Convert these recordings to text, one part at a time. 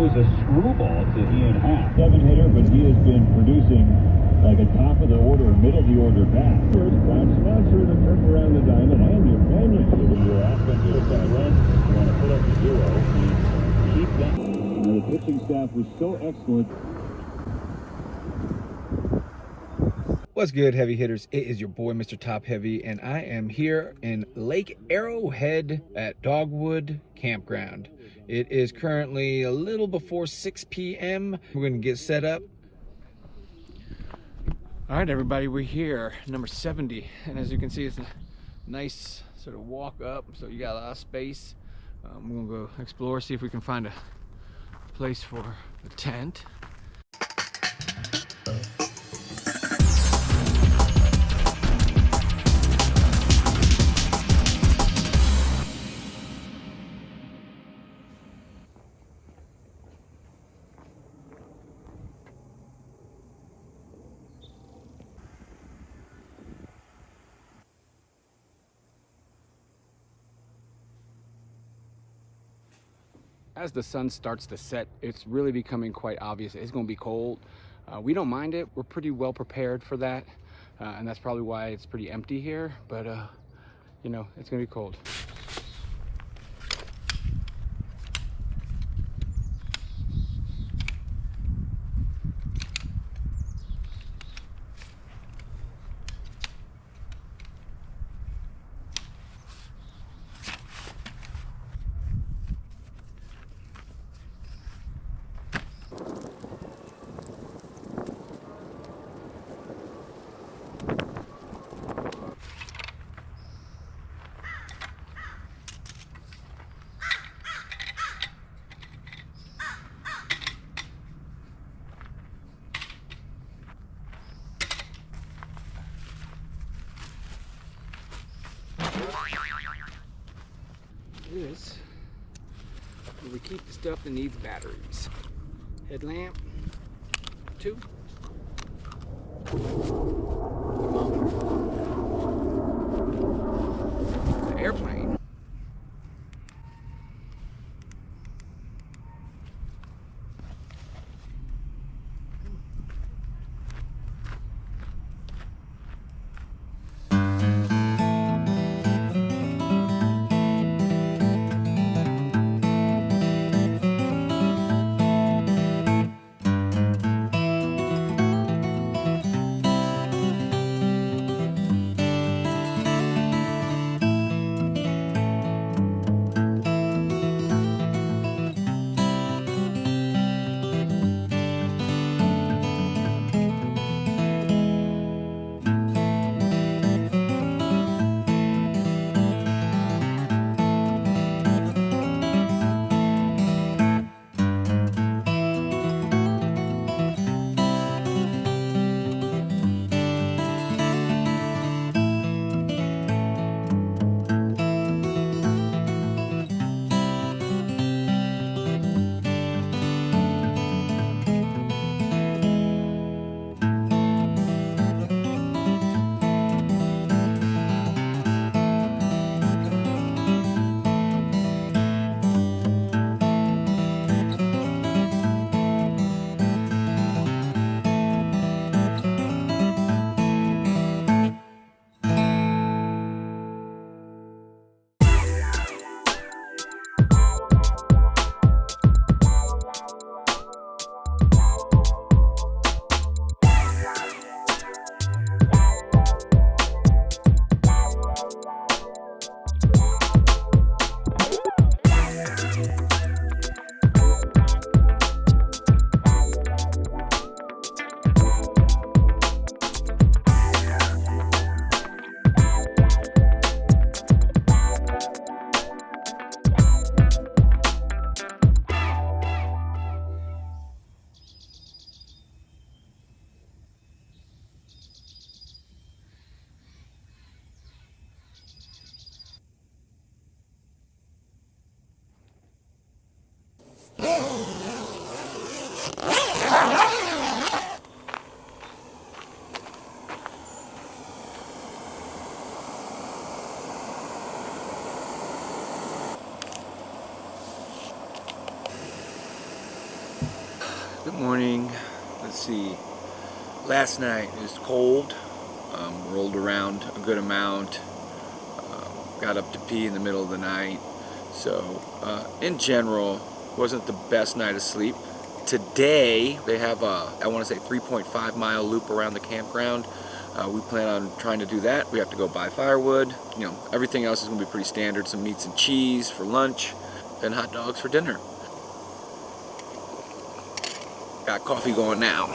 throws a screwball to Ian Happ. 7-hitter, but he has been producing like a top of the order, middle of the order bat. First, proud sponsor of the trip around the diamond and your family. So when you're offensive that run, you want to put up the zero and keep that. The pitching staff was so excellent. What's good, heavy hitters? It is your boy, Mr. Top Heavy, and I am here in Lake Arrowhead at Dogwood Campground. It is currently a little before 6 p.m. We're going to get set up. All right, everybody, we're here, number 70, and as you can see, it's a nice sort of walk up, so you got a lot of space. We're going to go explore, see if we can find a place for a tent. As the sun starts to set, it's really becoming quite obvious it's going to be cold. We don't mind it. We're pretty well prepared for that, and that's probably why it's pretty empty here, but you know, it's going to be cold. This where we keep the stuff that needs batteries. Headlamp, 2. Thermometer. The airplane. Morning. Let's see. Last night it was cold. Rolled around a good amount. Got up to pee in the middle of the night. So in general, wasn't the best night of sleep. Today they have I want to say 3.5 mile loop around the campground. We plan on trying to do that. We have to go buy firewood. You know, everything else is going to be pretty standard. Some meats and cheese for lunch, and hot dogs for dinner. Got coffee going now.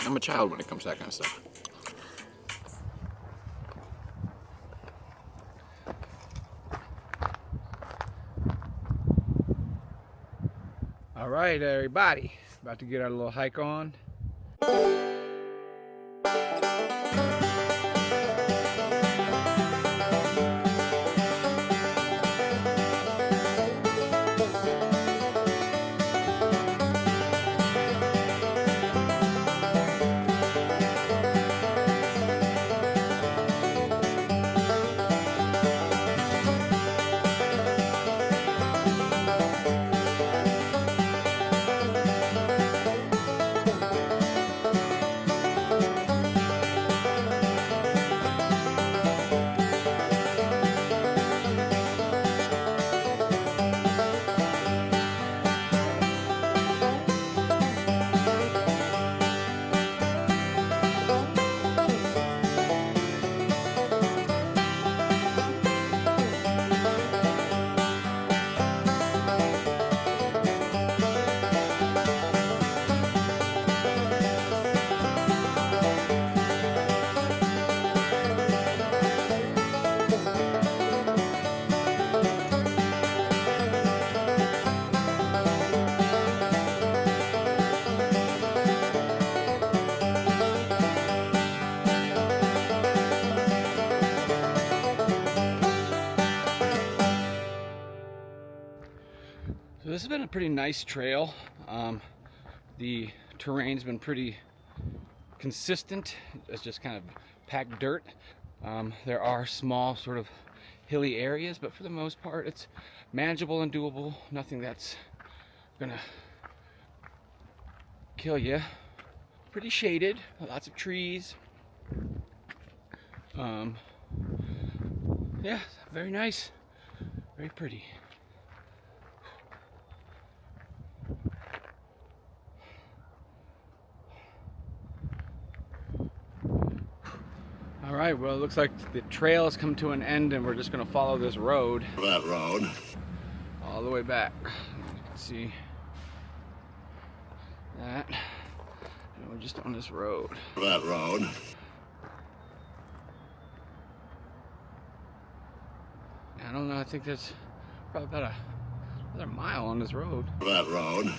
I'm a child when it comes to that kind of stuff. All right, everybody, about to get our little hike on. So this has been a pretty nice trail. The terrain's been pretty consistent. It's just kind of packed dirt. There are small sort of hilly areas, but for the most part it's manageable and doable. Nothing that's gonna kill you. Pretty shaded, lots of trees. Yeah, very nice, very pretty. All right, well, it looks like the trail has come to an end and we're just gonna follow this road. That road. All the way back. You can see that. And we're just on this road. That road. I don't know, I think there's probably about another mile on this road. That road.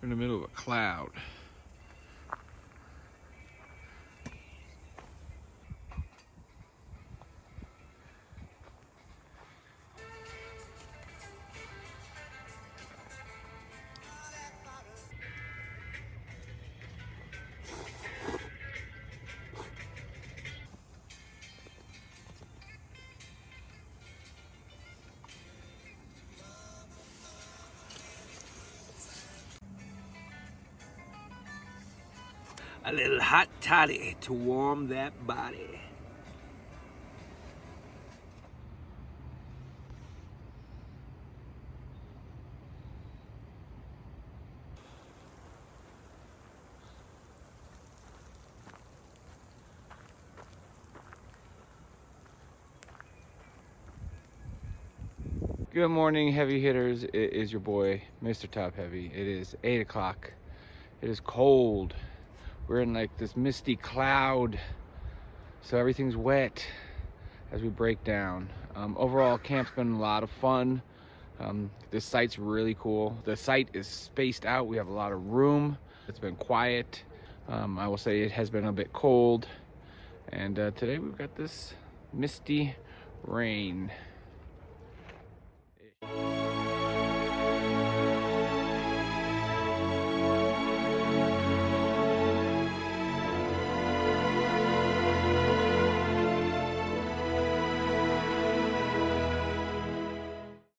in the middle of a cloud. A little hot toddy to warm that body. Good morning, heavy hitters. It is your boy, Mr. Top Heavy. It is 8 o'clock. It is cold. We're in like this misty cloud, so everything's wet as we break down. Overall, camp's been a lot of fun. This site's really cool. The site is spaced out. We have a lot of room. It's been quiet. I will say it has been a bit cold. And today we've got this misty rain.